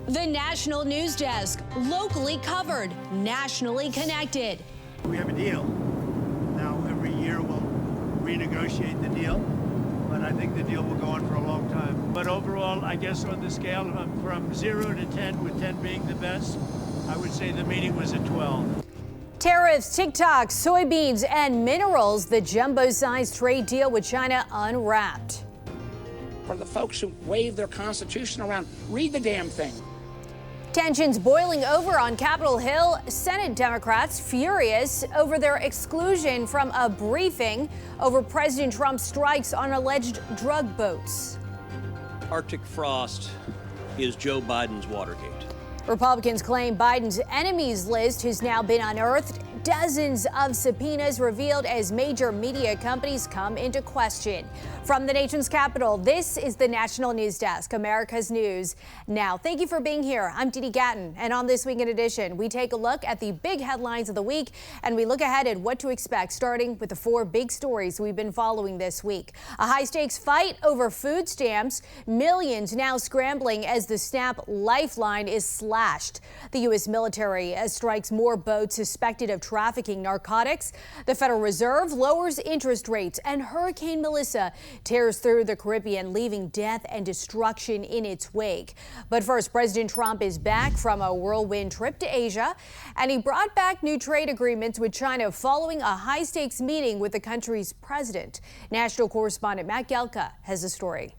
The National News Desk, locally covered, nationally connected. We have a deal. Now, every year we'll renegotiate the deal, but I think the deal will go on for a long time. But overall, I guess on the scale from 0 to 10, with 10 being the best, I would say the meeting was a 12. Tariffs, TikTok, soybeans, and minerals, the jumbo-sized trade deal with China unwrapped. For the folks who wave their constitution around, read the damn thing. Tensions boiling over on Capitol Hill. Senate Democrats furious over their exclusion from a briefing over President Trump's strikes on alleged drug boats. Arctic frost is Joe Biden's Watergate. Republicans claim Biden's enemies list has now been unearthed. Dozens of subpoenas revealed as major media companies come into question. From the nation's capital, this is the National News Desk, America's News Now. Thank you for being here. I'm Didi Gatton, and on this Weekend Edition, we take a look at the big headlines of the week, and we look ahead at what to expect, starting with the 4 big stories we've been following this week. A high-stakes fight over food stamps, millions now scrambling as the SNAP lifeline is slashed. The U.S. military strikes more boats suspected of trafficking narcotics. The Federal Reserve lowers interest rates, and Hurricane Melissa tears through the Caribbean, leaving death and destruction in its wake. But first, President Trump is back from a whirlwind trip to Asia, and he brought back new trade agreements with China following a high-stakes meeting with the country's president. National correspondent Matt Gelka has the story.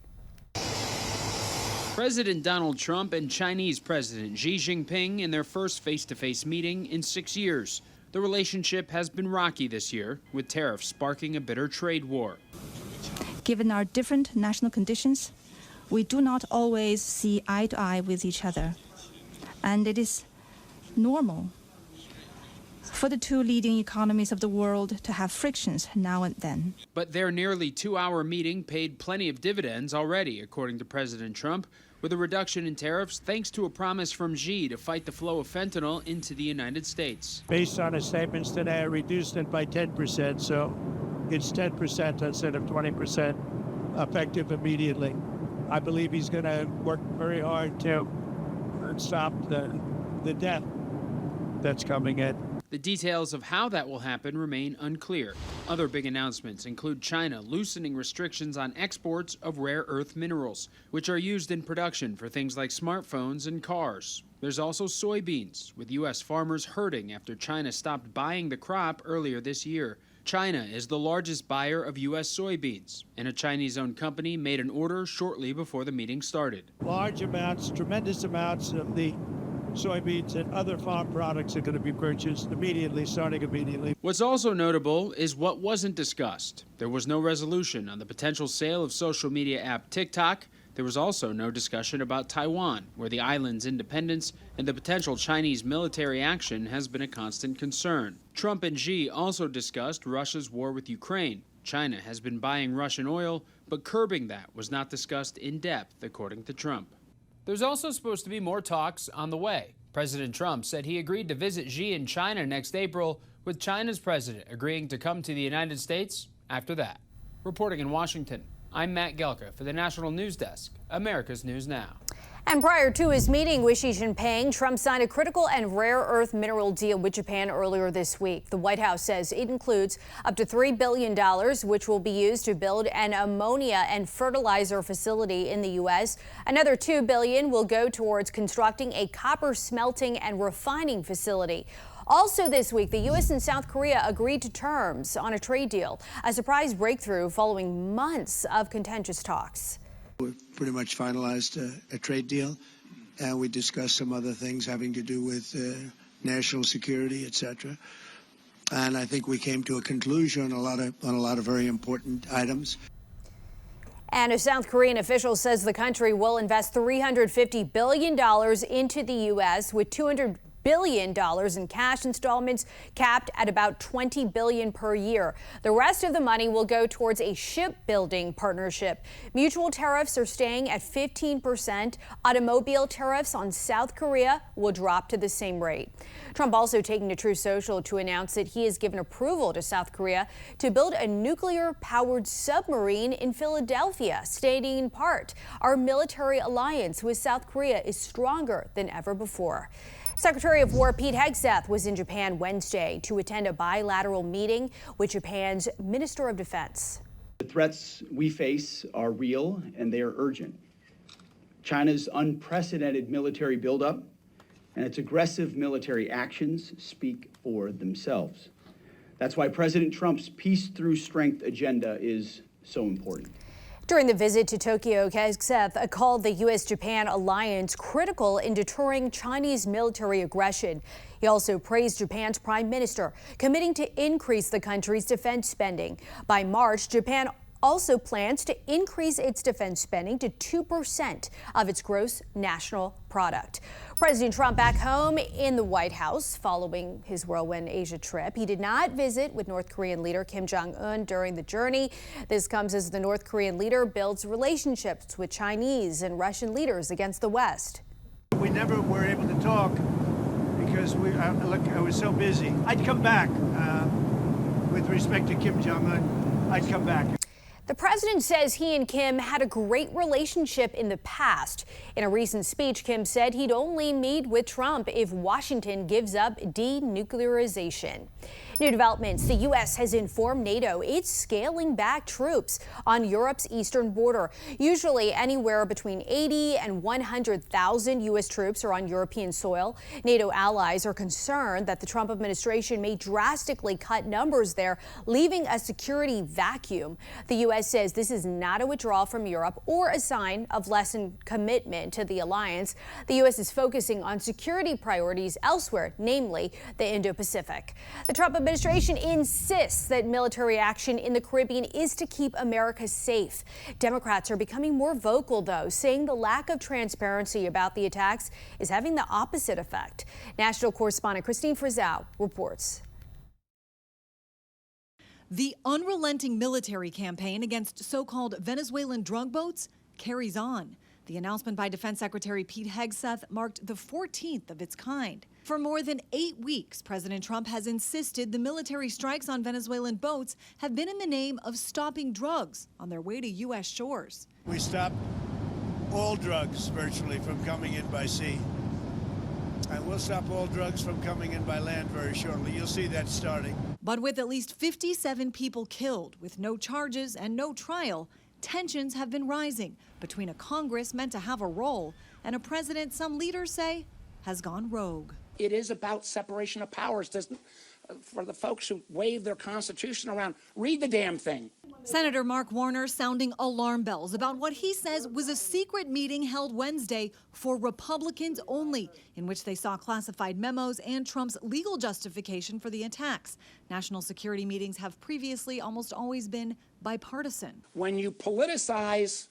President Donald Trump and Chinese President Xi Jinping in their first face-to-face meeting in 6 years. The relationship has been rocky this year, with tariffs sparking a bitter trade war. Given our different national conditions, we do not always see eye to eye with each other. And it is normal for the 2 leading economies of the world to have frictions now and then. But their nearly 2-hour meeting paid plenty of dividends already, according to President Trump, with a reduction in tariffs thanks to a promise from Xi to fight the flow of fentanyl into the United States. Based on his statements today, I reduced it by 10%, so it's 10% instead of 20% effective immediately. I believe he's going to work very hard to stop the death that's coming in. The details of how that will happen remain unclear. Other big announcements include China loosening restrictions on exports of rare earth minerals, which are used in production for things like smartphones and cars. There's also soybeans, with U.S. farmers hurting after China stopped buying the crop earlier this year. China is the largest buyer of U.S. soybeans, and a Chinese-owned company made an order shortly before the meeting started. Large amounts, tremendous amounts of the soybeans and other farm products are going to be purchased immediately, starting immediately. What's also notable is what wasn't discussed. There was no resolution on the potential sale of social media app TikTok. There was also no discussion about Taiwan, where the island's independence and the potential Chinese military action has been a constant concern. Trump and Xi also discussed Russia's war with Ukraine. China has been buying Russian oil, but curbing that was not discussed in depth, according to Trump. There's also supposed to be more talks on the way. President Trump said he agreed to visit Xi in China next April, with China's president agreeing to come to the United States after that. Reporting in Washington, I'm Matt Gelka for the National News Desk, America's News Now. And prior to his meeting with Xi Jinping, Trump signed a critical and rare earth mineral deal with Japan earlier this week. The White House says it includes up to $3 billion, which will be used to build an ammonia and fertilizer facility in the U.S. Another $2 billion will go towards constructing a copper smelting and refining facility. Also this week, the U.S. and South Korea agreed to terms on a trade deal, a surprise breakthrough following months of contentious talks. We've pretty much finalized a trade deal, and we discussed some other things having to do with national security, etc. And I think we came to a conclusion on a lot of very important items. And a South Korean official says the country will invest $350 billion into the U.S., with $200 billion in cash installments, capped at about $20 billion per year. The rest of the money will go towards a shipbuilding partnership. Mutual tariffs are staying at 15%. Automobile tariffs on South Korea will drop to the same rate. Trump also taking to Truth Social to announce that he has given approval to South Korea to build a nuclear-powered submarine in Philadelphia, stating in part, "Our military alliance with South Korea is stronger than ever before." Secretary of War Pete Hegseth was in Japan Wednesday to attend a bilateral meeting with Japan's Minister of Defense. The threats we face are real and they are urgent. China's unprecedented military buildup and its aggressive military actions speak for themselves. That's why President Trump's peace through strength agenda is so important. During the visit to Tokyo, Hegseth called the U.S.-Japan alliance critical in deterring Chinese military aggression. He also praised Japan's prime minister, committing to increase the country's defense spending. By March, Japan also plans to increase its defense spending to 2% of its gross national product. President Trump back home in the White House following his whirlwind Asia trip. He did not visit with North Korean leader Kim Jong-un during the journey. This comes as the North Korean leader builds relationships with Chinese and Russian leaders against the West. We never were able to talk because I was so busy. I'd come back with respect to Kim Jong-un. I'd come back. The president says he and Kim had a great relationship in the past. In a recent speech, Kim said he'd only meet with Trump if Washington gives up denuclearization. New developments. The U.S. has informed NATO it's scaling back troops on Europe's eastern border. Usually anywhere between 80 and 100,000 U.S. troops are on European soil. NATO allies are concerned that the Trump administration may drastically cut numbers there, leaving a security vacuum. The U.S. says this is not a withdrawal from Europe or a sign of lessened commitment to the alliance. The U.S. is focusing on security priorities elsewhere, namely the Indo-Pacific. The Trump administration insists that military action in the Caribbean is to keep America safe. Democrats are becoming more vocal, though, saying the lack of transparency about the attacks is having the opposite effect. National correspondent Christine Frizzell reports. The unrelenting military campaign against so-called Venezuelan drug boats carries on. The announcement by Defense Secretary Pete Hegseth marked the 14th of its kind. For more than 8 weeks, President Trump has insisted the military strikes on Venezuelan boats have been in the name of stopping drugs on their way to U.S. shores. We stopped all drugs virtually from coming in by sea. And we'll stop all drugs from coming in by land very shortly. You'll see that starting. But with at least 57 people killed, with no charges and no trial, tensions have been rising between a Congress meant to have a role and a president some leaders say has gone rogue. It is about separation of powers. For the folks who wave their Constitution around, read the damn thing. Senator Mark Warner sounding alarm bells about what he says was a secret meeting held Wednesday for Republicans only, in which they saw classified memos and Trump's legal justification for the attacks. National security meetings have previously almost always been bipartisan. When you politicize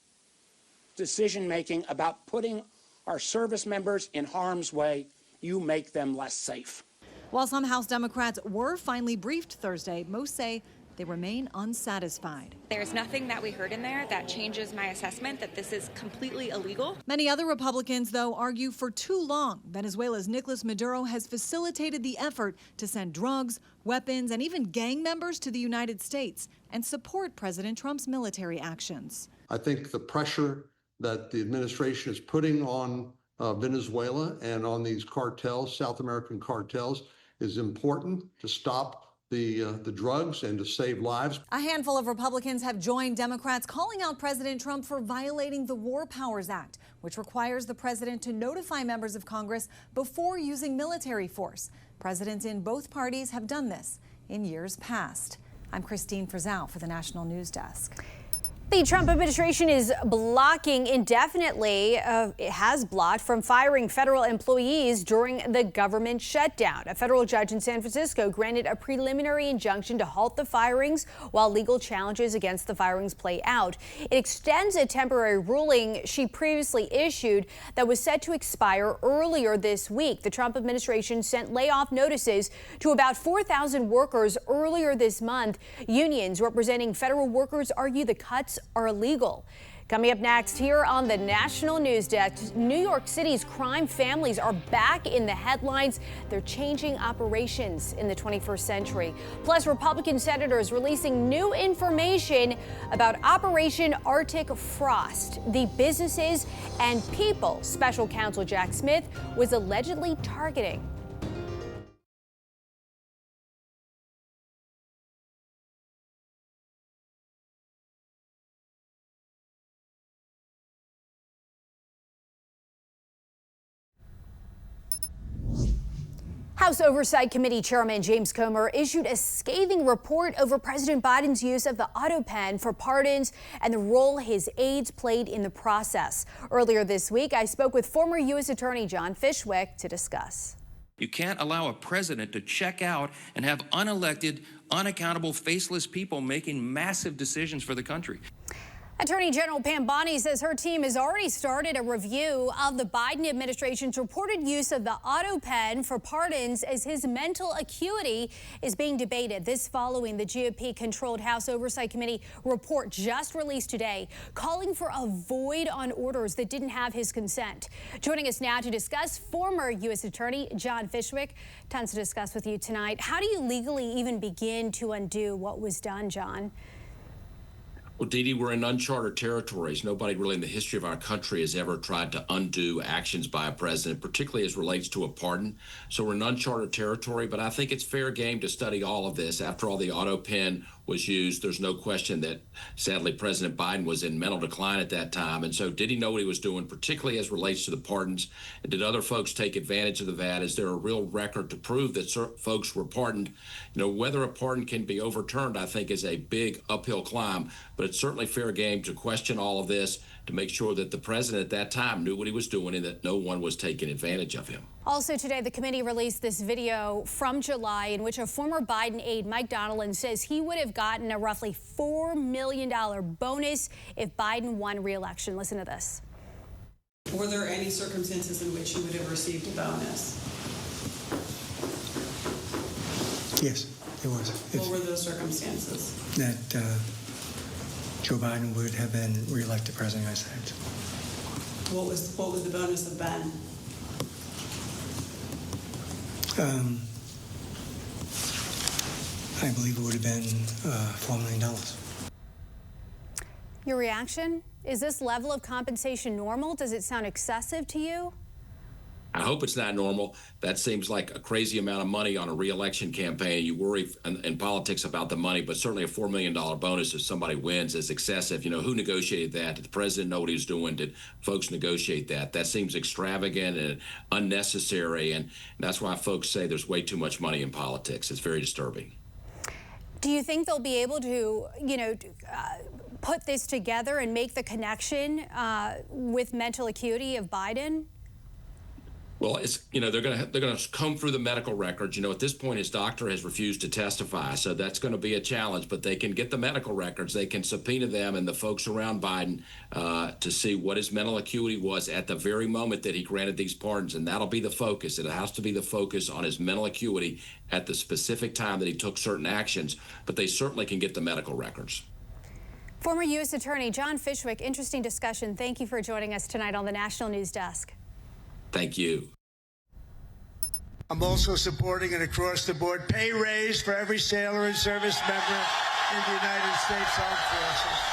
decision-making about putting our service members in harm's way, you make them less safe. While some House Democrats were finally briefed Thursday, most say they remain unsatisfied. There's nothing that we heard in there that changes my assessment that this is completely illegal. Many other Republicans, though, argue for too long Venezuela's Nicolas Maduro has facilitated the effort to send drugs, weapons, and even gang members to the United States and support President Trump's military actions. I think the pressure that the administration is putting on Venezuela and on these cartels, South American cartels, is important to stop the drugs and to save lives. A handful of Republicans have joined Democrats calling out President Trump for violating the War Powers Act, which requires the president to notify members of Congress before using military force. Presidents in both parties have done this in years past. I'm Christine Frizzell for the National News Desk. The Trump administration is blocking indefinitely, it has blocked from firing federal employees during the government shutdown. A federal judge in San Francisco granted a preliminary injunction to halt the firings while legal challenges against the firings play out. It extends a temporary ruling she previously issued that was set to expire earlier this week. The Trump administration sent layoff notices to about 4,000 workers earlier this month. Unions representing federal workers argue the cuts are illegal. Coming up next here on the National News Desk, New York City's crime families are back in the headlines. They're changing operations in the 21st century. Plus, Republican senators releasing new information about Operation Arctic Frost, the businesses and people Special Counsel Jack Smith was allegedly targeting. House Oversight Committee Chairman James Comer issued a scathing report over President Biden's use of the auto pen for pardons and the role his aides played in the process. Earlier this week, I spoke with former U.S. Attorney John Fishwick to discuss. You can't allow a president to check out and have unelected, unaccountable, faceless people making massive decisions for the country. Attorney General Pam Bondi says her team has already started a review of the Biden administration's reported use of the auto pen for pardons as his mental acuity is being debated. This following the GOP-controlled House Oversight Committee report just released today, calling for a void on orders that didn't have his consent. Joining us now to discuss, former U.S. Attorney John Fishwick. Tons to discuss with you tonight. How do you legally even begin to undo what was done, John? Well, Dee Dee, we're in uncharted territories. Nobody really in the history of our country has ever tried to undo actions by a president, particularly as relates to a pardon. So we're in uncharted territory, but I think it's fair game to study all of this. After all, the auto pen was used. There's no question that, sadly, President Biden was in mental decline at that time. And so did he know what he was doing, particularly as relates to the pardons? And did other folks take advantage of that? Is there a real record to prove that folks were pardoned? You know, whether a pardon can be overturned, I think, is a big uphill climb. But it's certainly fair game to question all of this to make sure that the president at that time knew what he was doing and that no one was taking advantage of him. Also today, the committee released this video from July in which a former Biden aide, Mike Donilon, says he would have gotten a roughly $4 million bonus if Biden won re-election. Listen to this. Were there any circumstances in which you would have received a bonus? Yes, there was. What were those circumstances? That Joe Biden would have been re-elected president of the United States. What would the bonus have been? I believe it would have been $4 million. Your reaction? Is this level of compensation normal? Does it sound excessive to you? I hope it's not normal. That seems like a crazy amount of money on a re-election campaign. You worry in politics about the money, but certainly a $4 million bonus if somebody wins is excessive. You know, who negotiated that? Did the president know what he was doing? Did folks negotiate that? That seems extravagant and unnecessary, and that's why folks say there's way too much money in politics. It's very disturbing. Do you think they'll be able to, put this together and make the connection with mental acuity of Biden? Well, it's, they're going to comb through the medical records. At this point, his doctor has refused to testify, so that's going to be a challenge. But they can get the medical records. They can subpoena them and the folks around Biden to see what his mental acuity was at the very moment that he granted these pardons, and that'll be the focus. It has to be the focus on his mental acuity at the specific time that he took certain actions. But they certainly can get the medical records. Former U.S. Attorney John Fishwick, interesting discussion. Thank you for joining us tonight on the National News Desk. Thank you. I'm also supporting an across-the-board pay raise for every sailor and service member in the United States Armed Forces.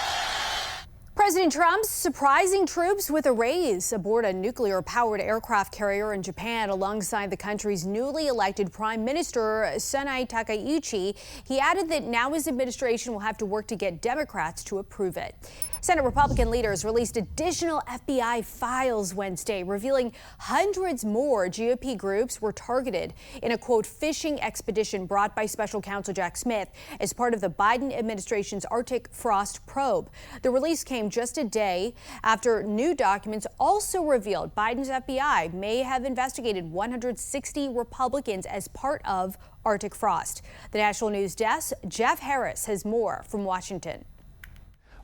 President Trump's surprising troops with a raise aboard a nuclear-powered aircraft carrier in Japan alongside the country's newly elected Prime Minister Sunai Takaichi. He added that now his administration will have to work to get Democrats to approve it. Senate Republican leaders released additional FBI files Wednesday, revealing hundreds more GOP groups were targeted in a, quote, phishing expedition brought by special counsel Jack Smith as part of the Biden administration's Arctic frost probe. The release came just a day after new documents also revealed Biden's FBI may have investigated 160 Republicans as part of Arctic frost. The National News Desk, Jeff Harris, has more from Washington.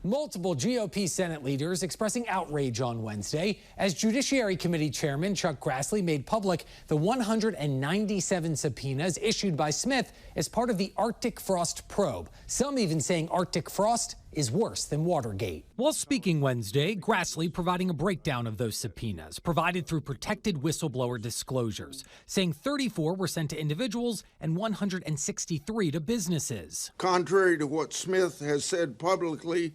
Multiple GOP Senate leaders expressing outrage on Wednesday as Judiciary Committee Chairman Chuck Grassley made public the 197 subpoenas issued by Smith as part of the Arctic frost probe. Some even saying Arctic frost is worse than Watergate. While speaking Wednesday, Grassley providing a breakdown of those subpoenas provided through protected whistleblower disclosures, saying 34 were sent to individuals and 163 to businesses. Contrary to what Smith has said publicly,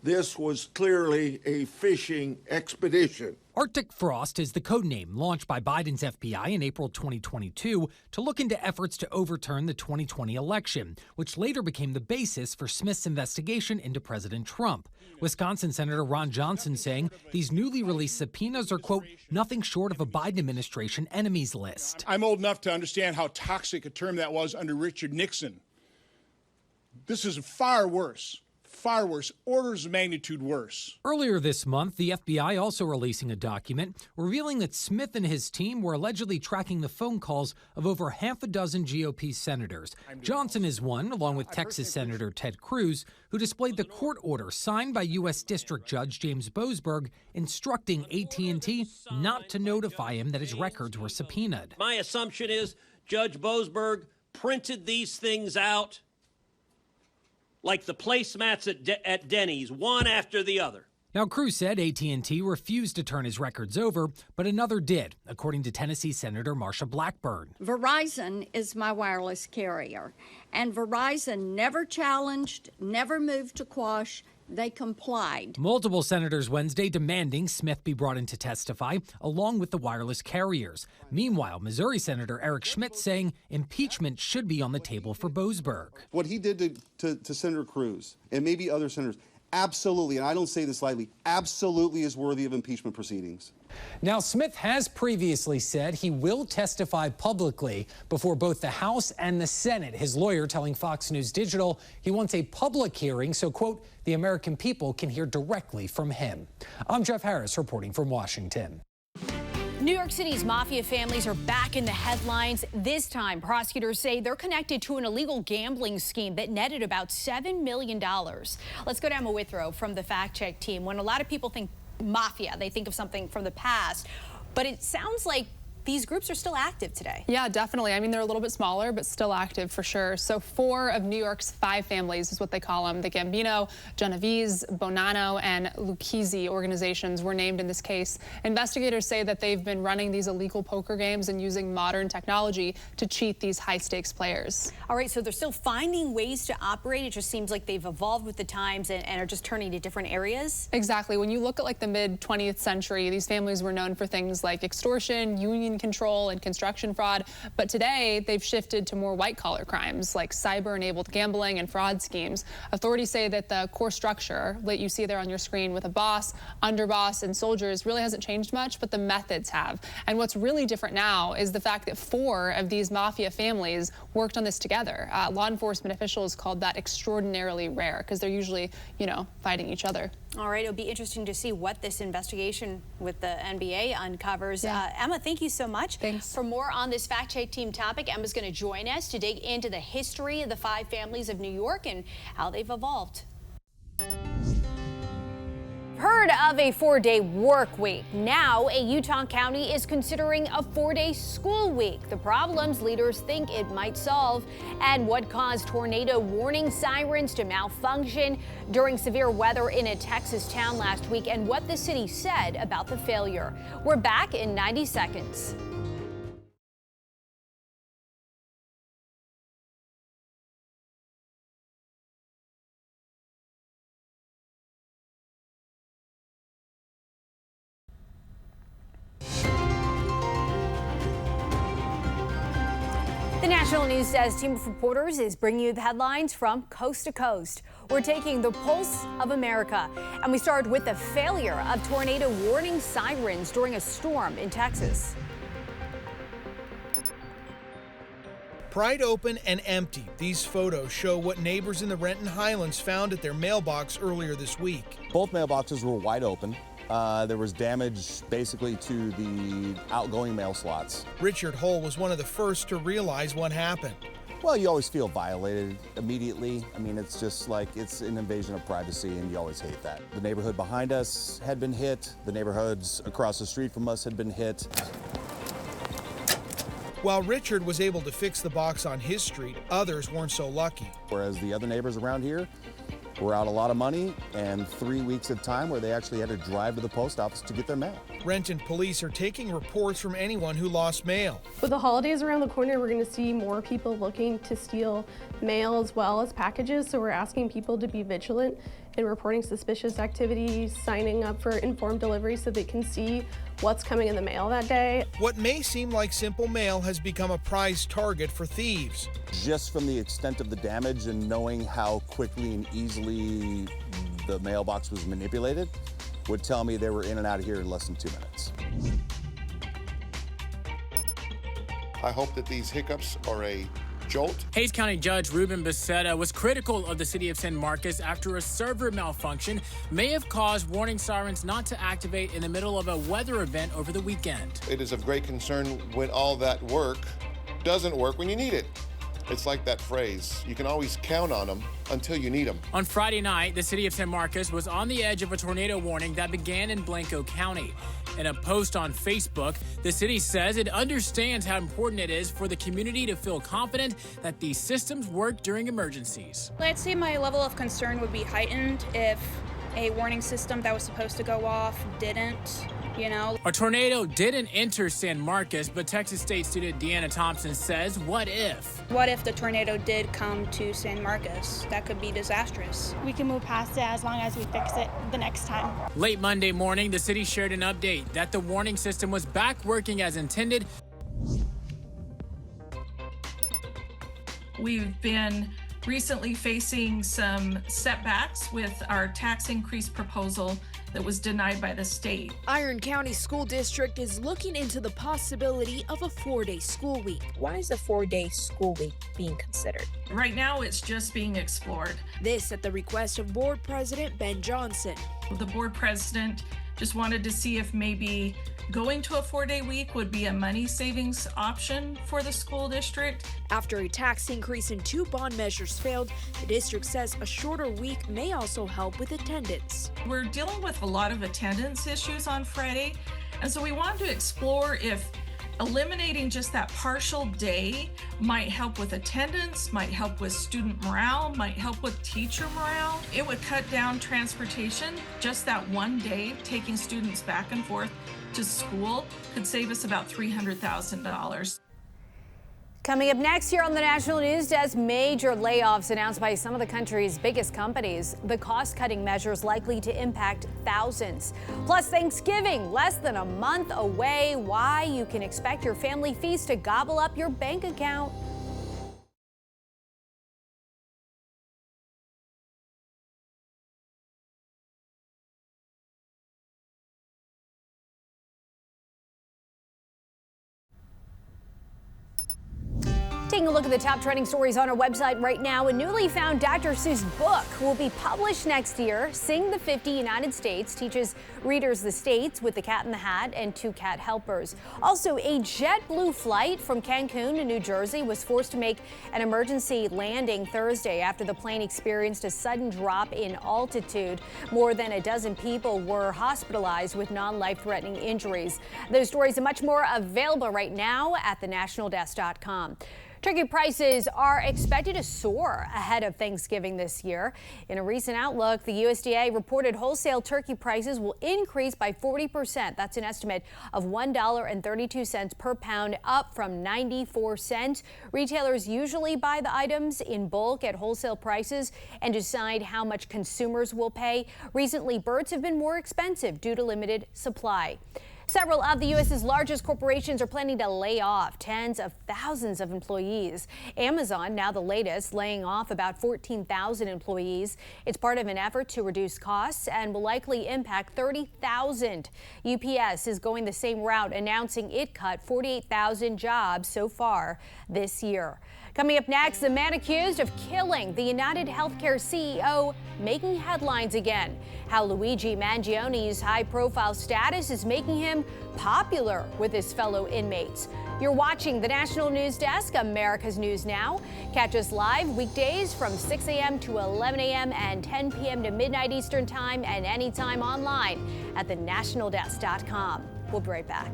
this was clearly a fishing expedition. Arctic Frost is the code name launched by Biden's FBI in April 2022 to look into efforts to overturn the 2020 election, which later became the basis for Smith's investigation into President Trump. Wisconsin Senator Ron Johnson saying these newly released subpoenas are, quote, nothing short of a Biden administration enemies list. I'm old enough to understand how toxic a term that was under Richard Nixon. This is far worse. Far worse, orders of magnitude worse. Earlier this month, the FBI also releasing a document revealing that Smith and his team were allegedly tracking the phone calls of over half a dozen GOP senators. Johnson is one, along with Texas Senator Ted Cruz, who displayed the court order signed by U.S. District Judge James Boasberg instructing AT&T not to notify him that his records were subpoenaed. My assumption is Judge Boasberg printed these things out like the placemats at Denny's, one after the other. Now, Cruz said AT&T refused to turn his records over, but another did, according to Tennessee Senator Marsha Blackburn. Verizon is my wireless carrier, and Verizon never challenged, never moved to quash. They complied. Multiple senators Wednesday demanding Smith be brought in to testify, along with the wireless carriers. Meanwhile, Missouri Senator Eric Schmidt saying impeachment should be on the table for Boasberg. What he did to Senator Cruz and maybe other senators, absolutely, and I don't say this lightly, absolutely is worthy of impeachment proceedings. Now, Smith has previously said he will testify publicly before both the House and the Senate. His lawyer telling Fox News Digital he wants a public hearing so, quote, the American people can hear directly from him. I'm Jeff Harris reporting from Washington. New York City's mafia families are back in the headlines. This time, prosecutors say they're connected to an illegal gambling scheme that netted about $7 million. Let's go to Emma Withrow from the Fact Check team. When a lot of people think mafia, they think of something from the past, but it sounds like these groups are still active today. Yeah, definitely. I mean, they're a little bit smaller, but still active for sure. So 4 of New York's 5 families is what they call them. The Gambino, Genovese, Bonanno, and Lucchese organizations were named in this case. Investigators say that they've been running these illegal poker games and using modern technology to cheat these high-stakes players. All right, so they're still finding ways to operate. It just seems like they've evolved with the times and are just turning to different areas. Exactly. When you look at like the mid-20th century, these families were known for things like extortion, union control, and construction fraud. But today, they've shifted to more white-collar crimes like cyber-enabled gambling and fraud schemes. Authorities say that the core structure that you see there on your screen with a boss, underboss, and soldiers really hasn't changed much, but the methods have. And what's really different now is the fact that 4 of these mafia families worked on this together. Law enforcement officials called that extraordinarily rare because they're usually, you know, fighting each other. All right, it'll be interesting to see what this investigation with the NBA uncovers. Yeah. Emma, thank you so much. Thanks. For more on this Fact Check team topic, Emma's going to join us to dig into the history of the 5 families of New York and how they've evolved. Heard of a 4-day work week. Now, a Utah county is considering a 4-day school week. The problems leaders think it might solve, and what caused tornado warning sirens to malfunction during severe weather in a Texas town last week, and what the city said about the failure. We're back in 90 seconds. The National News Desk team of reporters is bringing you the headlines from coast to coast. We're taking the pulse of America. And we start with the failure of tornado warning sirens during a storm in Texas. Pried open and empty, these photos show what neighbors in the Renton Highlands found at their mailbox earlier this week. Both mailboxes were wide open. There was damage basically to the outgoing mail slots. Richard Hull was one of the first to realize what happened. Well, you always feel violated immediately. I mean, it's just like it's an invasion of privacy, and you always hate that. The neighborhood behind us had been hit. The neighborhoods across the street from us had been hit. While Richard was able to fix the box on his street, others weren't so lucky. Whereas the other neighbors around here were out a lot of money and 3 weeks of time where they actually had to drive to the post office to get their mail. Renton police are taking reports from anyone who lost mail. With the holidays around the corner, we're going to see more people looking to steal mail as well as packages, so we're asking people to be vigilant in reporting suspicious activities, signing up for informed delivery so they can see what's coming in the mail that day. What may seem like simple mail has become a prized target for thieves. Just from the extent of the damage and knowing how quickly and easily the mailbox was manipulated would tell me they were in and out of here in less than 2 minutes. I hope that these hiccups are a jolt. Hays County Judge Ruben Becerra was critical of the city of San Marcos after a server malfunction may have caused warning sirens not to activate in the middle of a weather event over the weekend. It is of great concern when all that work doesn't work when you need it. It's like that phrase, you can always count on them until you need them. On Friday night, the city of San Marcos was on the edge of a tornado warning that began in Blanco County. In a post on Facebook, the city says it understands how important it is for the community to feel confident that these systems work during emergencies. I'd say my level of concern would be heightened if a warning system that was supposed to go off didn't. A tornado didn't enter San Marcos, but Texas State student Deanna Thompson says, what if? What if the tornado did come to San Marcos? That could be disastrous. We can move past it as long as we fix it the next time. Late Monday morning, the city shared an update that the warning system was back working as intended. We've been recently facing some setbacks with our tax increase proposal that was denied by the state. Iron County School District is looking into the possibility of a 4-day school week. Why is a 4-day school week being considered? Right now, it's just being explored. This at the request of Board President Ben Johnson. The board president just wanted to see if maybe going to a 4-day week would be a money savings option for the school district. After a tax increase and 2 bond measures failed, the district says a shorter week may also help with attendance. We're dealing with a lot of attendance issues on Friday, and so we wanted to explore if eliminating just that partial day might help with attendance, might help with student morale, might help with teacher morale. It would cut down transportation. Just that one day, taking students back and forth to school could save us about $300,000. Coming up next here on the National News Desk, major layoffs announced by some of the country's biggest companies. The cost-cutting measures likely to impact thousands. Plus, Thanksgiving, less than a month away. Why you can expect your family feast to gobble up your bank account. Taking a look at the top trending stories on our website right now, a newly found Dr. Seuss book will be published next year. Sing the 50 United States teaches readers the states with the Cat in the Hat and 2 cat helpers. Also, a JetBlue flight from Cancun to New Jersey was forced to make an emergency landing Thursday after the plane experienced a sudden drop in altitude. More than a dozen people were hospitalized with non-life-threatening injuries. Those stories and much more available right now at thenationaldesk.com. Turkey prices are expected to soar ahead of Thanksgiving this year. In a recent outlook, the USDA reported wholesale turkey prices will increase by 40%. That's an estimate of $1.32 per pound, up from 94 cents. Retailers usually buy the items in bulk at wholesale prices and decide how much consumers will pay. Recently, birds have been more expensive due to limited supply. Several of the U.S.'s largest corporations are planning to lay off tens of thousands of employees. Amazon, now the latest, laying off about 14,000 employees. It's part of an effort to reduce costs and will likely impact 30,000. UPS is going the same route, announcing it cut 48,000 jobs so far this year. Coming up next, the man accused of killing the United Healthcare CEO making headlines again. How Luigi Mangioni's high-profile status is making him popular with his fellow inmates. You're watching the National News Desk, America's News Now. Catch us live weekdays from 6 a.m. to 11 a.m. and 10 p.m. to midnight Eastern Time and anytime online at thenationaldesk.com. We'll be right back.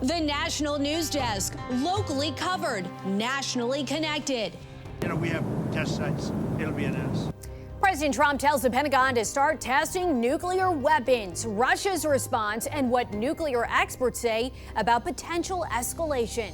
The National News Desk, locally covered, nationally connected. We have test sites. It'll be announced. President Trump tells the Pentagon to start testing nuclear weapons, Russia's response, and what nuclear experts say about potential escalation.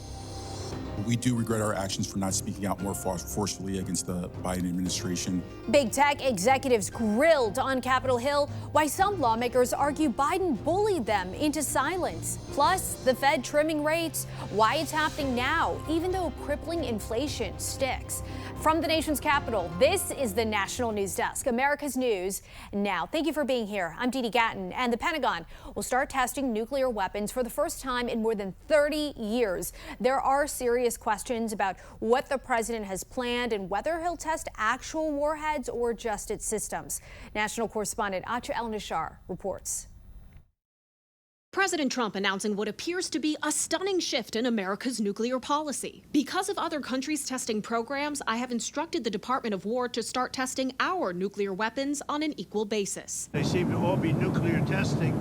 We do regret our actions for not speaking out more forcefully against the Biden administration. Big tech executives grilled on Capitol Hill, why some lawmakers argue Biden bullied them into silence. Plus, the Fed trimming rates, why it's happening now, even though crippling inflation sticks. From the nation's capital, this is the National News Desk, America's News Now. Thank you for being here. I'm Dee Dee Gatton, and the Pentagon will start testing nuclear weapons for the first time in more than 30 years. There are serious questions about what the president has planned and whether he'll test actual warheads or just its systems. National correspondent Acha El-Nashar reports. President Trump announcing what appears to be a stunning shift in America's nuclear policy. Because of other countries' testing programs, I have instructed the Department of War to start testing our nuclear weapons on an equal basis. They seem to all be nuclear testing.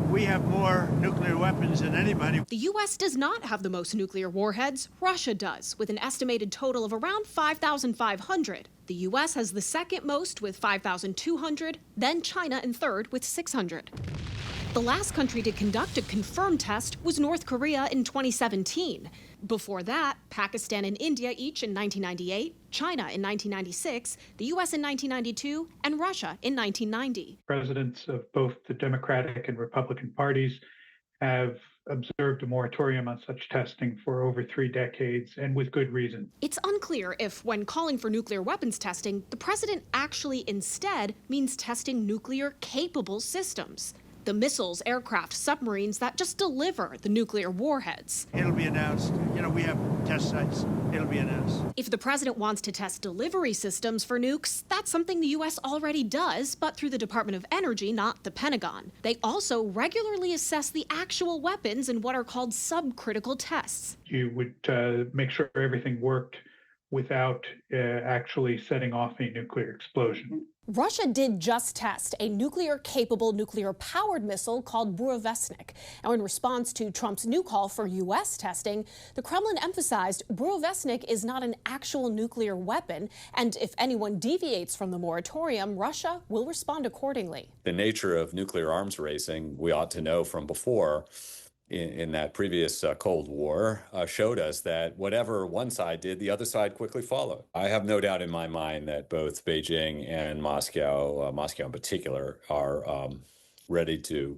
We have more nuclear weapons than anybody. The U.S. does not have the most nuclear warheads. Russia does, with an estimated total of around 5,500. The U.S. has the second most with 5,200, then China in third with 600. The last country to conduct a confirmed test was North Korea in 2017. Before that, Pakistan and India each in 1998, China in 1996, the U.S. in 1992, and Russia in 1990. Presidents of both the Democratic and Republican parties have observed a moratorium on such testing for over 3 decades, and with good reason. It's unclear if, when calling for nuclear weapons testing, the president actually instead means testing nuclear-capable systems. The missiles, aircraft, submarines that just deliver the nuclear warheads. It'll be announced. We have test sites. It'll be announced. If the president wants to test delivery systems for nukes, that's something the U.S. already does, but through the Department of Energy, not the Pentagon. They also regularly assess the actual weapons in what are called subcritical tests. You would make sure everything worked without actually setting off a nuclear explosion. Russia did just test a nuclear-capable, nuclear-powered missile called Burovesnik. Now, in response to Trump's new call for U.S. testing, the Kremlin emphasized Burovesnik is not an actual nuclear weapon, and if anyone deviates from the moratorium, Russia will respond accordingly. The nature of nuclear arms racing, we ought to know from before, in that previous Cold War, showed us that whatever one side did, the other side quickly followed. I have no doubt in my mind that both Beijing and Moscow, Moscow in particular, are ready to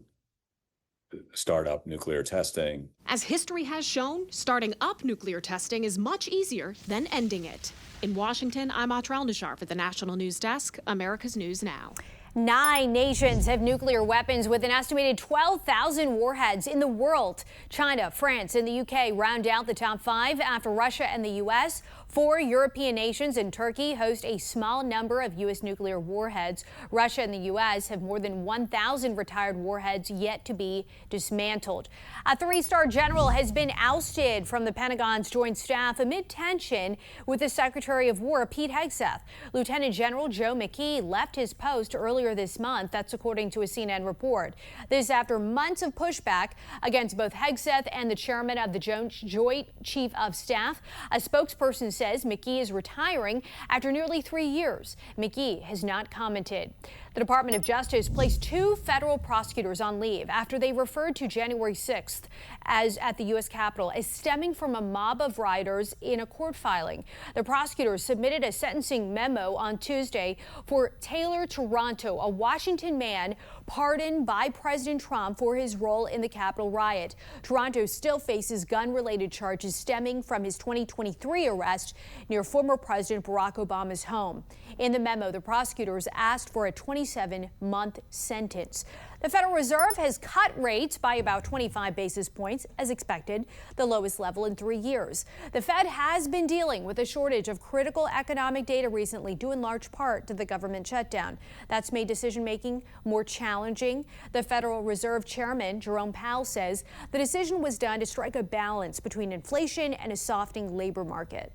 start up nuclear testing. As history has shown, starting up nuclear testing is much easier than ending it. In Washington, I'm Acha El-Nashar for the National News Desk, America's News Now. 9 nations have nuclear weapons with an estimated 12,000 warheads in the world. China, France, and the UK round out the top 5 after Russia and the U.S. 4 European nations and Turkey host a small number of U.S. nuclear warheads. Russia and the U.S. have more than 1,000 retired warheads yet to be dismantled. A 3-star general has been ousted from the Pentagon's Joint Staff amid tension with the Secretary of War, Pete Hegseth. Lieutenant General Joe McKee left his post earlier this month. That's according to a CNN report. This after months of pushback against both Hegseth and the chairman of the Joint Chief of Staff. A spokesperson said says McKee is retiring after nearly 3 years. McKee has not commented. The Department of Justice placed 2 federal prosecutors on leave after they referred to January 6th at the U.S. Capitol as stemming from a mob of rioters in a court filing. The prosecutors submitted a sentencing memo on Tuesday for Taylor Taranto, a Washington man pardoned by President Trump for his role in the Capitol riot. Taranto still faces gun-related charges stemming from his 2023 arrest near former President Barack Obama's home. In the memo, the prosecutors asked for a 27-month sentence. The Federal Reserve has cut rates by about 25 basis points, as expected, the lowest level in 3 years. The Fed has been dealing with a shortage of critical economic data recently, due in large part to the government shutdown. That's made decision-making more challenging. The Federal Reserve Chairman, Jerome Powell, says the decision was done to strike a balance between inflation and a softening labor market.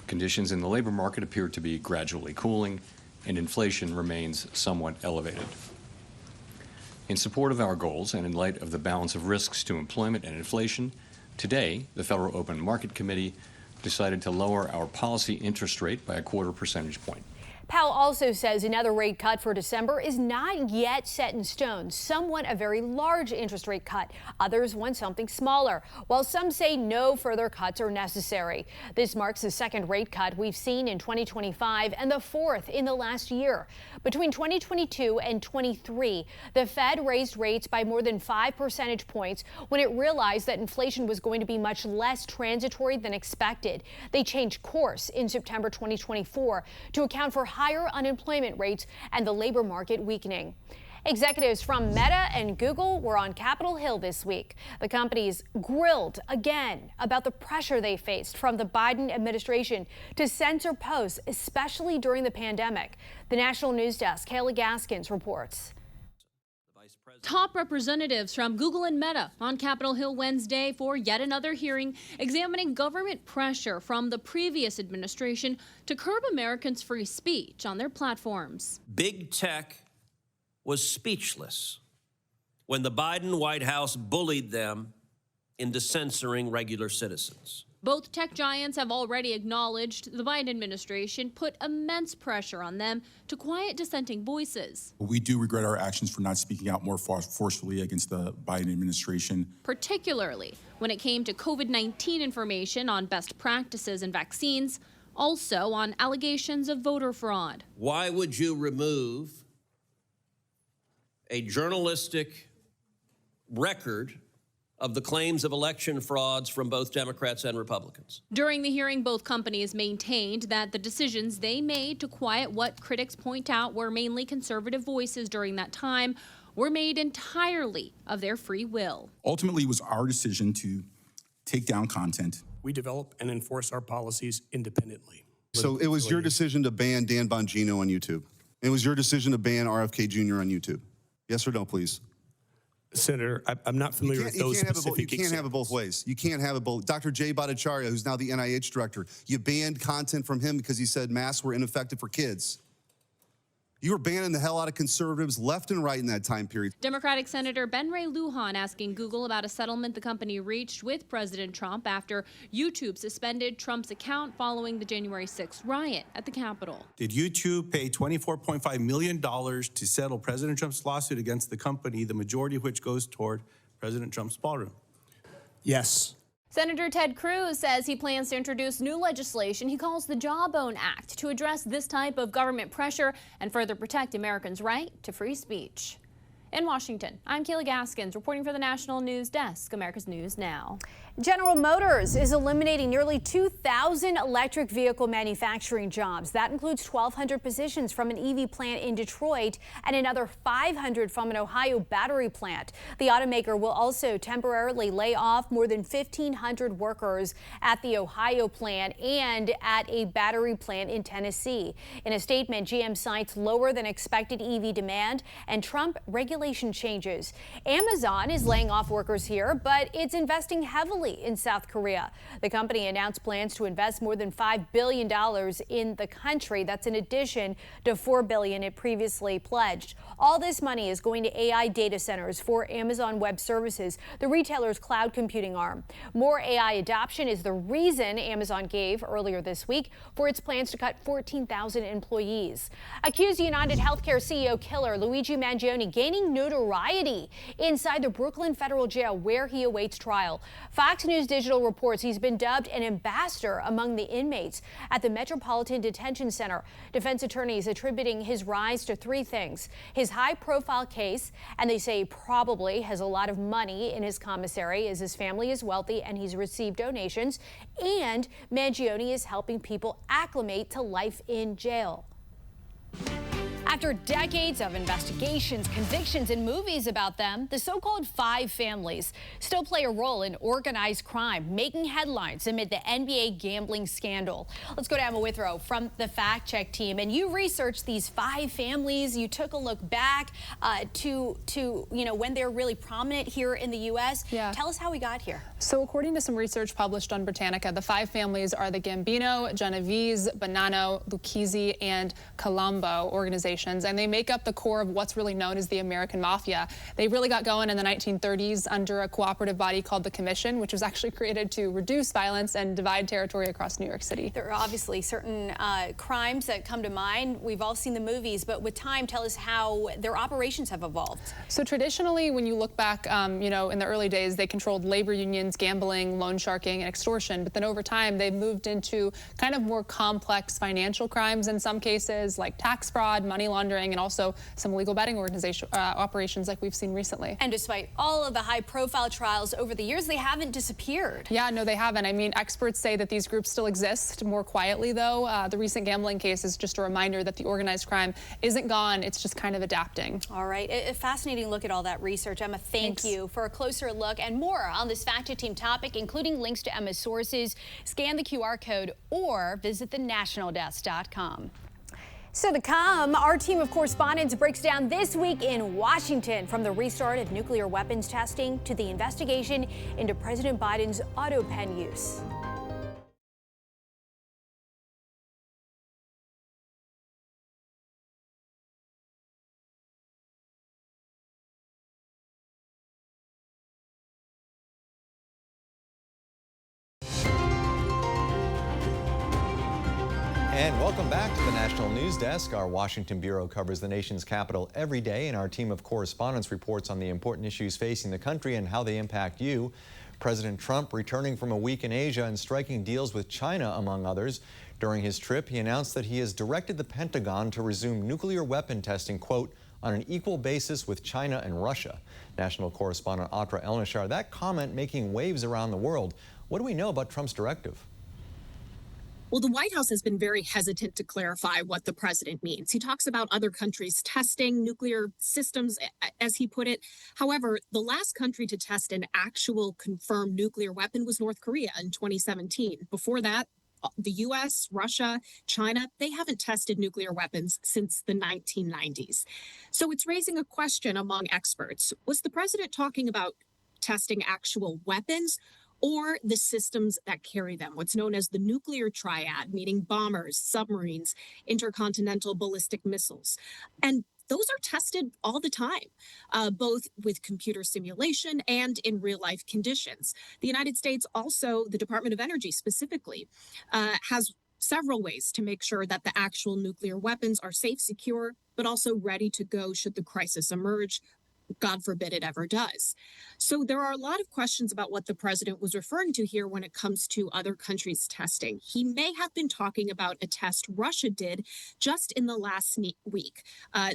Conditions in the labor market appear to be gradually cooling, and inflation remains somewhat elevated. In support of our goals and in light of the balance of risks to employment and inflation, today the Federal Open Market Committee decided to lower our policy interest rate by a 1/4 percentage point. Powell also says another rate cut for December is not yet set in stone. Some want a very large interest rate cut. Others want something smaller, while some say no further cuts are necessary. This marks the second rate cut we've seen in 2025 and the 4th in the last year. Between 2022 and 23, the Fed raised rates by more than 5 percentage points when it realized that inflation was going to be much less transitory than expected. They changed course in September 2024 to account for higher unemployment rates and the labor market weakening. Executives from Meta and Google were on Capitol Hill this week. The companies grilled again about the pressure they faced from the Biden administration to censor posts, especially during the pandemic. The National News Desk, Kayla Gaskins reports. Top representatives from Google and Meta on Capitol Hill Wednesday for yet another hearing examining government pressure from the previous administration to curb Americans' free speech on their platforms. Big tech was speechless when the Biden White House bullied them into censoring regular citizens. Both tech giants have already acknowledged the Biden administration put immense pressure on them to quiet dissenting voices. We do regret our actions for not speaking out more forcefully against the Biden administration. Particularly when it came to COVID-19 information on best practices and vaccines, also on allegations of voter fraud. Why would you remove a journalistic record of the claims of election frauds from both Democrats and Republicans? During the hearing, both companies maintained that the decisions they made to quiet what critics point out were mainly conservative voices during that time were made entirely of their free will. Ultimately, it was our decision to take down content. We develop and enforce our policies independently. So it was your decision to ban Dan Bongino on YouTube. It was your decision to ban RFK Jr. on YouTube. Yes or no, please? Senator, I'm not familiar with those specific You can't have it both ways. You can't have it both. Dr. Jay Bhattacharya, who's now the NIH director, you banned content from him because he said masks were ineffective for kids. You were banning the hell out of conservatives left and right in that time period. Democratic Senator Ben Ray Lujan asking Google about a settlement the company reached with President Trump after YouTube suspended Trump's account following the January 6th riot at the Capitol. Did YouTube pay $24.5 million to settle President Trump's lawsuit against the company, the majority of which goes toward President Trump's ballroom? Yes. Senator Ted Cruz says he plans to introduce new legislation he calls the Jawbone Act to address this type of government pressure and further protect Americans' right to free speech. In Washington, I'm Kayla Gaskins reporting for the National News Desk, America's News Now. General Motors is eliminating nearly 2,000 electric vehicle manufacturing jobs. That includes 1,200 positions from an EV plant in Detroit and another 500 from an Ohio battery plant. The automaker will also temporarily lay off more than 1,500 workers at the Ohio plant and at a battery plant in Tennessee. In a statement, GM cites lower than expected EV demand and Trump regulations regulation changes. Amazon is laying off workers here, but it's investing heavily in South Korea. The company announced plans to invest more than $5 billion in the country. That's in addition to $4 billion it previously pledged. All this money is going to AI data centers for Amazon Web Services, the retailer's cloud computing arm. More AI adoption is the reason Amazon gave earlier this week for its plans to cut 14,000 employees. Accused United Healthcare CEO killer Luigi Mangione gaining notoriety inside the Brooklyn Federal Jail where he awaits trial. Fox News Digital reports he's been dubbed an ambassador among the inmates at the Metropolitan Detention Center. Defense attorneys attributing his rise to three things: his high-profile case, and they say he probably has a lot of money in his commissary as his family is wealthy and he's received donations, and Mangione is helping people acclimate to life in jail. After decades of investigations, convictions, and movies about them, the so-called five families still play a role in organized crime, making headlines amid the NBA gambling scandal. Let's go to Emma Withrow from the Fact Check team. And you researched these five families. You took a look back to when they're really prominent here in the U.S. Yeah. Tell us how we got here. So according to some research published on Britannica, the five families are the Gambino, Genovese, Bonanno, Lucchese, and Colombo organizations, and they make up the core of what's really known as the American Mafia. They really got going in the 1930s under a cooperative body called the Commission, which was actually created to reduce violence and divide territory across New York City. There are obviously certain crimes that come to mind. We've all seen the movies, but with time, tell us how their operations have evolved. So traditionally, when you look back, in the early days, they controlled labor unions, gambling, loan sharking, and extortion. But then over time, they've moved into kind of more complex financial crimes in some cases, like tax fraud, money laundering, and also some illegal betting organization operations like we've seen recently. And despite all of the high-profile trials over the years, they haven't disappeared. Yeah, no, they haven't. I mean, experts say that these groups still exist more quietly, though. The recent gambling case is just a reminder that the organized crime isn't gone. It's just kind of adapting. All right. A fascinating look at all that research. Emma, thank you for a closer look and more on this Fact Check Team topic, including links to Emma's sources. Scan the QR code or visit thenationaldesk.com. So to come, our team of correspondents breaks down this week in Washington, from the restart of nuclear weapons testing to the investigation into President Biden's auto pen use. And welcome back to the National News Desk. Our Washington Bureau covers the nation's capital every day, and our team of correspondents reports on the important issues facing the country and how they impact you. President Trump returning from a week in Asia and striking deals with China, among others. During his trip, he announced that he has directed the Pentagon to resume nuclear weapon testing, quote, on an equal basis with China and Russia. National correspondent Atra Elnishar, that comment making waves around the world. What do we know about Trump's directive? Well, the White House has been very hesitant to clarify what the president means. He talks about other countries testing nuclear systems, as he put it. However, the last country to test an actual confirmed nuclear weapon was North Korea in 2017. Before that, the U.S., Russia, China, they haven't tested nuclear weapons since the 1990s. So it's raising a question among experts. Was the president talking about testing actual weapons, or the systems that carry them, what's known as the nuclear triad, meaning bombers, submarines, intercontinental ballistic missiles? And those are tested all the time, both with computer simulation and in real-life conditions. The United States also, the Department of Energy specifically, has several ways to make sure that the actual nuclear weapons are safe, secure, but also ready to go should the crisis emerge. God forbid it ever does. So there are a lot of questions about what the president was referring to here when it comes to other countries' testing. He may have been talking about a test Russia did just in the last week.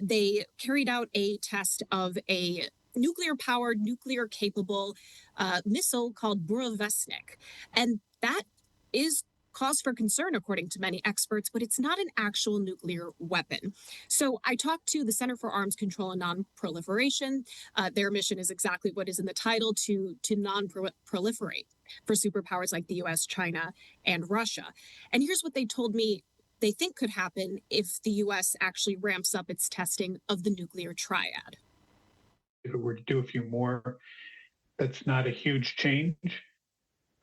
They carried out a test of a nuclear-powered, nuclear-capable missile called Burovesnik. And that is cause for concern, according to many experts, but it's not an actual nuclear weapon. So I talked to the Center for Arms Control and Non-Proliferation. Their mission is exactly what is in the title, to non-proliferate for superpowers like the US, China, and Russia. And here's what they told me they think could happen if the US actually ramps up its testing of the nuclear triad. if it were to do a few more, that's not a huge change.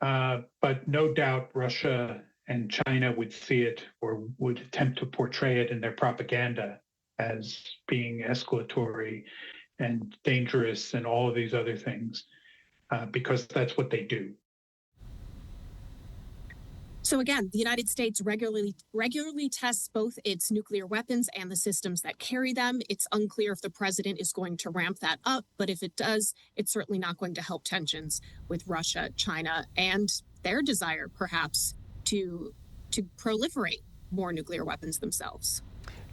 But no doubt Russia and China would see it or would attempt to portray it in their propaganda as being escalatory and dangerous and all of these other things, because that's what they do. So again, the United States regularly tests both its nuclear weapons and the systems that carry them. It's unclear if the president is going to ramp that up, but if it does, it's certainly not going to help tensions with Russia, China, and their desire, perhaps, to proliferate more nuclear weapons themselves.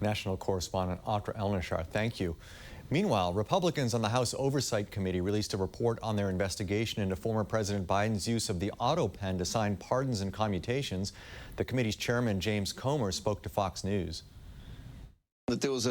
National correspondent Atra Elnishar, thank you. Meanwhile, Republicans on the House Oversight Committee released a report on their investigation into former President Biden's use of the auto pen to sign pardons and commutations. The committee's chairman, James Comer, spoke to Fox News. That there was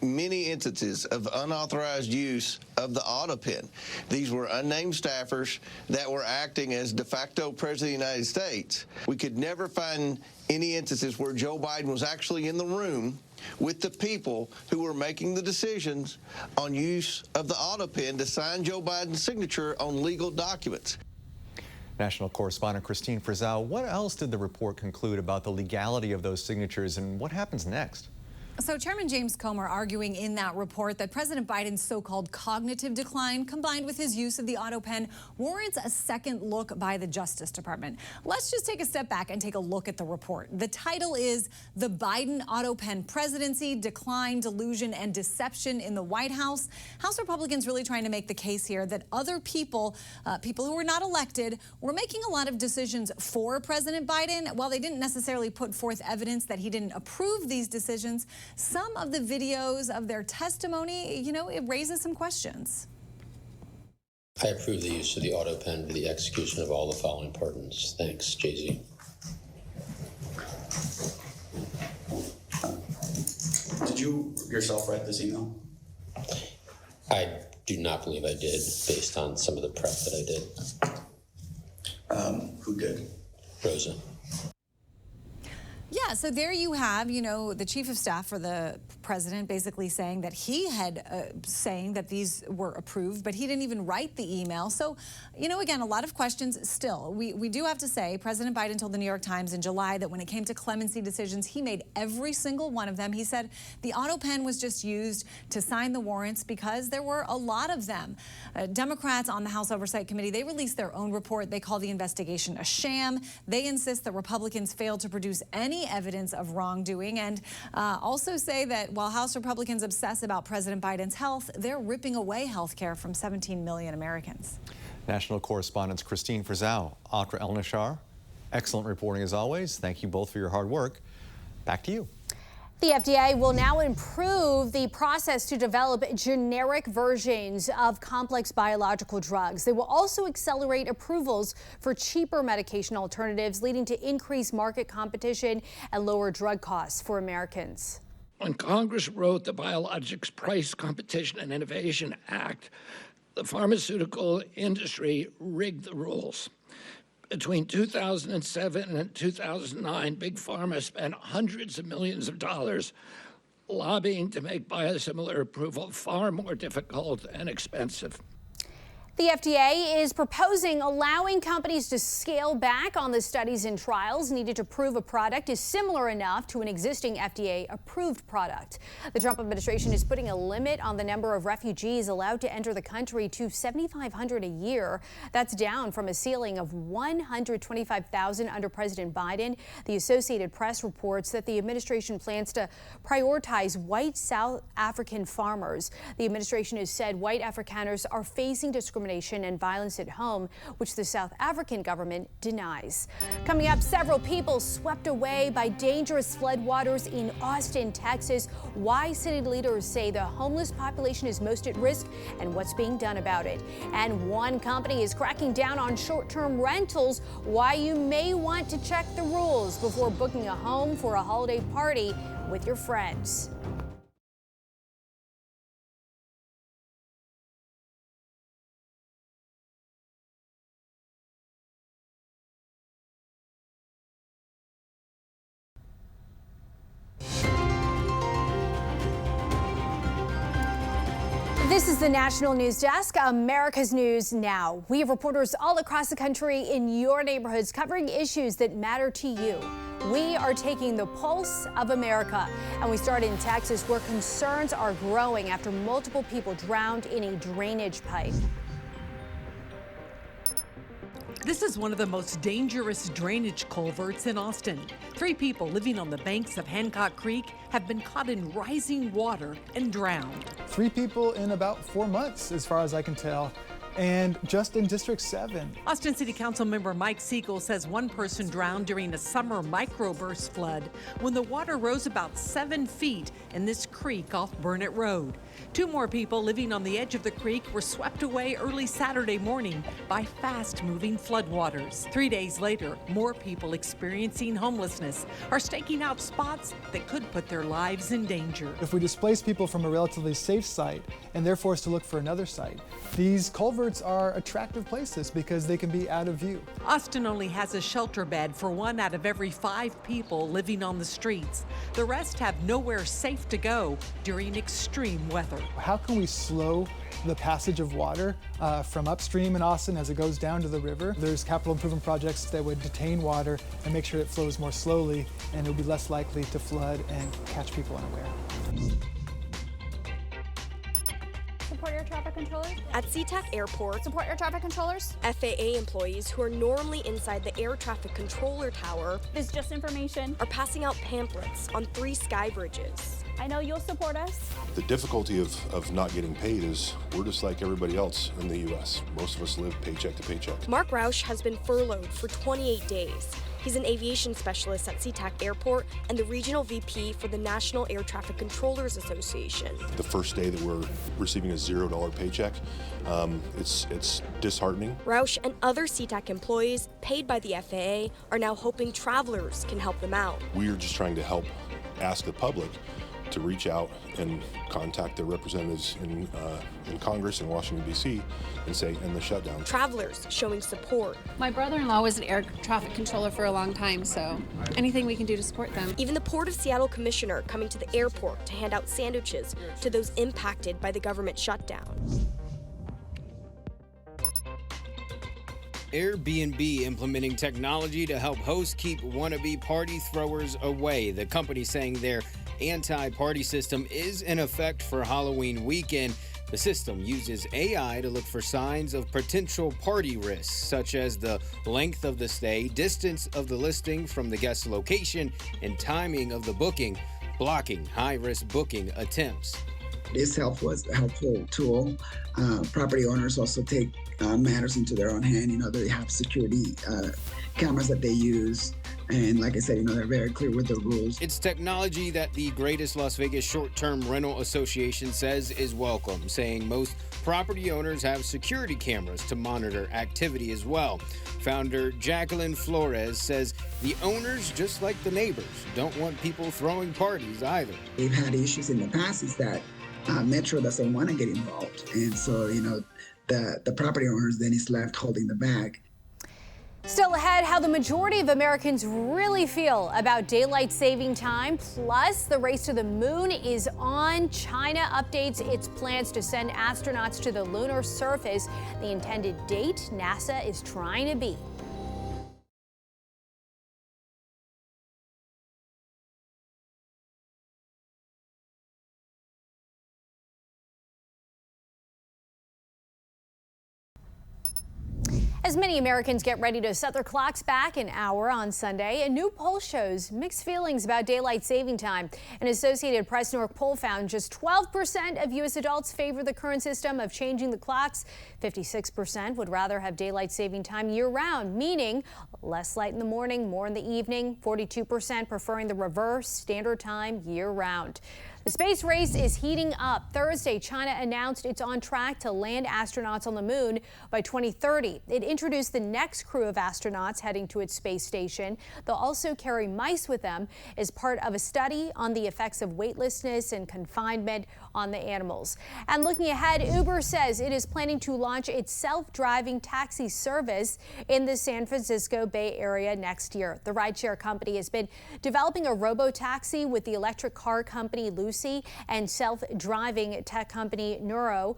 many instances of unauthorized use of the auto pen. These were unnamed staffers that were acting as de facto president of the United States. We could never find any instances where Joe Biden was actually in the room with the people who were making the decisions on use of the auto pen to sign Joe Biden's signature on legal documents. National correspondent Christine Frizzell, what else did the report conclude about the legality of those signatures and what happens next? So Chairman James Comer arguing in that report that President Biden's so-called cognitive decline combined with his use of the auto pen warrants a second look by the Justice Department. Let's just take a step back and take a look at the report. The title is The Biden Auto Pen Presidency, Decline, Delusion, and Deception in the White House. House Republicans really trying to make the case here that other people, people who were not elected, were making a lot of decisions for President Biden. While they didn't necessarily put forth evidence that he didn't approve these decisions, some of the videos of their testimony, it raises some questions. I approve the use of the auto pen for the execution of all the following pardons. Thanks, Jay-Z. Did you yourself write this email? I do not believe I did, based on some of the prep that I did. Who did? Rosa. Yeah, so there you have, the chief of staff for the president basically saying that he had saying that these were approved, but he didn't even write the email. So, again, a lot of questions still. We do have to say President Biden told the New York Times in July that when it came to clemency decisions, he made every single one of them. He said the auto pen was just used to sign the warrants because there were a lot of them. Democrats on the House Oversight Committee, they released their own report. They call the investigation a sham. They insist that Republicans failed to produce any evidence of wrongdoing and also say that while House Republicans obsess about President Biden's health, they're ripping away health care from 17 million Americans. National correspondents Christine Frizzell, Atra Elnishar, excellent reporting as always. Thank you both for your hard work. Back to you. The FDA will now improve the process to develop generic versions of complex biological drugs. They will also accelerate approvals for cheaper medication alternatives, leading to increased market competition and lower drug costs for Americans. When Congress wrote the Biologics Price Competition and Innovation Act, the pharmaceutical industry rigged the rules. Between 2007 and 2009, Big Pharma spent hundreds of millions of dollars lobbying to make biosimilar approval far more difficult and expensive. The FDA is proposing allowing companies to scale back on the studies and trials needed to prove a product is similar enough to an existing FDA-approved product. The Trump administration is putting a limit on the number of refugees allowed to enter the country to 7,500 a year. That's down from a ceiling of 125,000 under President Biden. The Associated Press reports that the administration plans to prioritize white South African farmers. The administration has said white Afrikaners are facing discrimination and violence at home, which the South African government denies. Coming up, several people swept away by dangerous floodwaters in Austin, Texas. Why city leaders say the homeless population is most at risk and what's being done about it. And one company is cracking down on short-term rentals. Why you may want to check the rules before booking a home for a holiday party with your friends. This is the National News Desk, America's News Now. We have reporters all across the country in your neighborhoods covering issues that matter to you. We are taking the pulse of America, and we start in Texas, where concerns are growing after multiple people drowned in a drainage pipe. This is one of the most dangerous drainage culverts in Austin. 3 people living on the banks of Hancock Creek have been caught in rising water and drowned. 3 people in about 4 months, as far as I can tell, and just in District 7. Austin City Council member Mike Siegel says one person drowned during a summer microburst flood when the water rose about 7 feet in this creek off Burnett Road. 2 more people living on the edge of the creek were swept away early Saturday morning by fast-moving floodwaters. 3 days later, more people experiencing homelessness are staking out spots that could put their lives in danger. If we displace people from a relatively safe site and they're forced to look for another site, these culverts are attractive places because they can be out of view. Austin only has a shelter bed for 1 out of every 5 people living on the streets. The rest have nowhere safe to go during extreme weather. How can we slow the passage of water from upstream in Austin as it goes down to the river? There's capital improvement projects that would detain water and make sure it flows more slowly, and it would be less likely to flood and catch people unaware. Support your traffic controllers. At SeaTac Airport, Support your traffic controllers. FAA employees who are normally inside the air traffic controller tower This is just information. are passing out pamphlets on 3 sky bridges. I know you'll support us. The difficulty of not getting paid is we're just like everybody else in the U.S. Most of us live paycheck to paycheck. Mark Roush has been furloughed for 28 days. He's an aviation specialist at SeaTac Airport and the regional VP for the National Air Traffic Controllers Association. The first day that we're receiving a $0 paycheck, it's disheartening. Roush and other SeaTac employees paid by the FAA are now hoping travelers can help them out. We are just trying to help ask the public to reach out and contact their representatives in Congress in Washington, D.C. and say, end the shutdown. Travelers showing support. My brother-in-law was an air traffic controller for a long time, so anything we can do to support them. Even the Port of Seattle commissioner coming to the airport to hand out sandwiches to those impacted by the government shutdown. Airbnb implementing technology to help hosts keep wannabe party throwers away. The company saying their anti-party system is in effect for Halloween weekend. The system uses AI to look for signs of potential party risks, such as the length of the stay, distance of the listing from the guest location, and timing of the booking, blocking high-risk booking attempts. This helpful tool. Property owners also take matters into their own hand. They have security cameras that they use. And like I said, they're very clear with the rules. It's technology that the Greatest Las Vegas Short-Term Rental Association says is welcome, saying most property owners have security cameras to monitor activity as well. Founder Jacqueline Flores says the owners, just like the neighbors, don't want people throwing parties either. They've had issues in the past is that Metro doesn't want to get involved. And so, the property owners then is left holding the bag. Still ahead, how the majority of Americans really feel about daylight saving time. Plus, the race to the moon is on. China updates its plans to send astronauts to the lunar surface. The intended date NASA is trying to beat. As many Americans get ready to set their clocks back an hour on Sunday, a new poll shows mixed feelings about daylight saving time. An Associated Press New York poll found just 12% of U.S. adults favor the current system of changing the clocks. 56% would rather have daylight saving time year-round, meaning less light in the morning, more in the evening. 42% preferring the reverse, standard time year-round. The space race is heating up. Thursday, China announced it's on track to land astronauts on the moon by 2030. It introduced the next crew of astronauts heading to its space station. They'll also carry mice with them as part of a study on the effects of weightlessness and confinement on the animals. And looking ahead, Uber says it is planning to launch its self-driving taxi service in the San Francisco Bay Area next year. The rideshare company has been developing a robo-taxi with the electric car company Lucid Lucy, and self-driving tech company Nuro.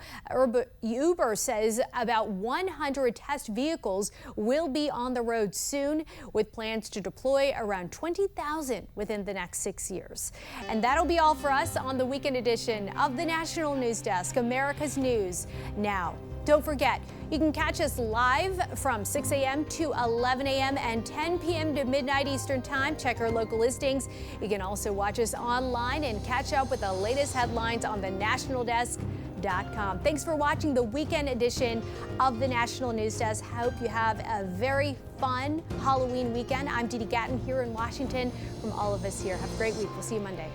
Uber says about 100 test vehicles will be on the road soon, with plans to deploy around 20,000 within the next 6 years. And that'll be all for us on the weekend edition of the National News Desk, America's News Now. Don't forget, you can catch us live from 6 a.m. to 11 a.m. and 10 p.m. to midnight Eastern Time. Check our local listings. You can also watch us online and catch up with the latest headlines on the nationaldesk.com. Thanks for watching the weekend edition of the National News Desk. Hope you have a very fun Halloween weekend. I'm Didi Gatton here in Washington. From all of us here, have a great week. We'll see you Monday.